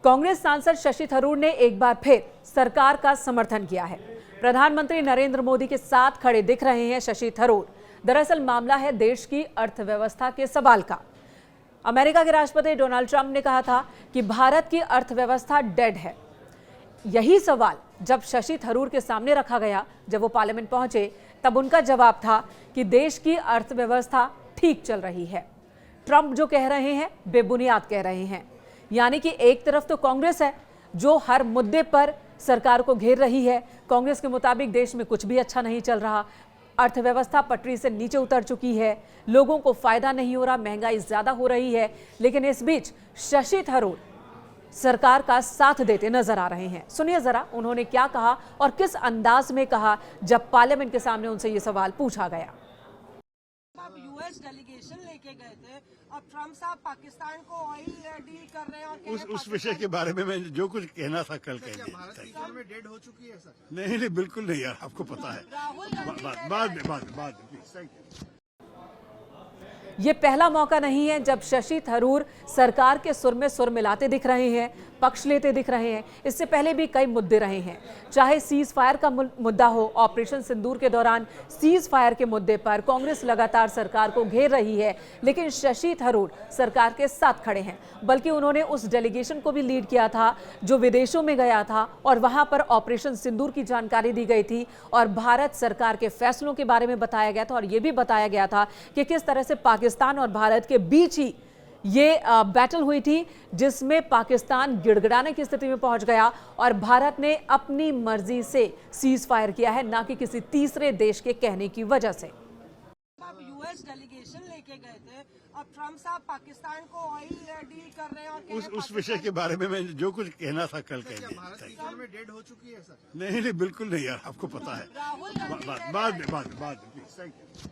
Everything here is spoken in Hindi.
कांग्रेस सांसद शशि थरूर ने एक बार फिर सरकार का समर्थन किया है। प्रधानमंत्री नरेंद्र मोदी के साथ खड़े दिख रहे हैं शशि थरूर। दरअसल मामला है देश की अर्थव्यवस्था के सवाल का। अमेरिका के राष्ट्रपति डोनाल्ड ट्रंप ने कहा था कि भारत की अर्थव्यवस्था डेड है। यही सवाल जब शशि थरूर के सामने रखा गया, जब वो पार्लियामेंट पहुंचे, तब उनका जवाब था कि देश की अर्थव्यवस्था ठीक चल रही है। ट्रंप जो कह रहे हैं बेबुनियाद कह रहे हैं। यानी कि एक तरफ तो कांग्रेस है जो हर मुद्दे पर सरकार को घेर रही है। कांग्रेस के मुताबिक देश में कुछ भी अच्छा नहीं चल रहा, अर्थव्यवस्था पटरी से नीचे उतर चुकी है, लोगों को फायदा नहीं हो रहा, महंगाई ज्यादा हो रही है। लेकिन इस बीच शशि थरूर सरकार का साथ देते नजर आ रहे हैं। सुनिए जरा उन्होंने क्या कहा और किस अंदाज में कहा जब पार्लियामेंट के सामने उनसे ये सवाल पूछा गया। आप यूएस डेलीगेशन लेके गए थे, अब ट्रम्प साहब पाकिस्तान को ऑयल डील कर रहे हैं और उस विषय के बारे में मैं जो कुछ कहना था कल कह दिया। भारत की इकोनॉमी डेड हो चुकी है सर? नहीं बिल्कुल नहीं यार, आपको पता है। बाद में प्लीज। Thank you. ये पहला मौका नहीं है जब शशि थरूर सरकार के सुर में सुर मिलाते दिख रहे हैं, पक्ष लेते दिख रहे हैं। इससे पहले भी कई मुद्दे रहे हैं, चाहे सीज फायर का मुद्दा हो। ऑपरेशन सिंदूर के दौरान सीज फायर के मुद्दे पर कांग्रेस लगातार सरकार को घेर रही है, लेकिन शशि थरूर सरकार के साथ खड़े हैं। बल्कि उन्होंने उस डेलीगेशन को भी लीड किया था जो विदेशों में गया था और वहां पर ऑपरेशन सिंदूर की जानकारी दी गई थी और भारत सरकार के फैसलों के बारे में बताया गया था। और यह भी बताया गया था कि किस तरह से पाकिस्तान और भारत के बीच ही ये बैटल हुई थी, जिसमें पाकिस्तान गिड़गिड़ाने की स्थिति में पहुंच गया और भारत ने अपनी मर्जी से सीज फायर किया है, ना कि किसी तीसरे देश के कहने की वजह से। आप यूएस डेलीगेशन लेके गए थे, अब ट्रम्प साहब पाकिस्तान को ऑयल डील कर रहे हैं और उस विषय के बारे में मैं जो कुछ कहना था कल कह दिया। भारत की इकोनॉमी डेड हो चुकी है सर? नहीं बिल्कुल नहीं यार, आपको पता है। बाद में प्लीज। Thank you.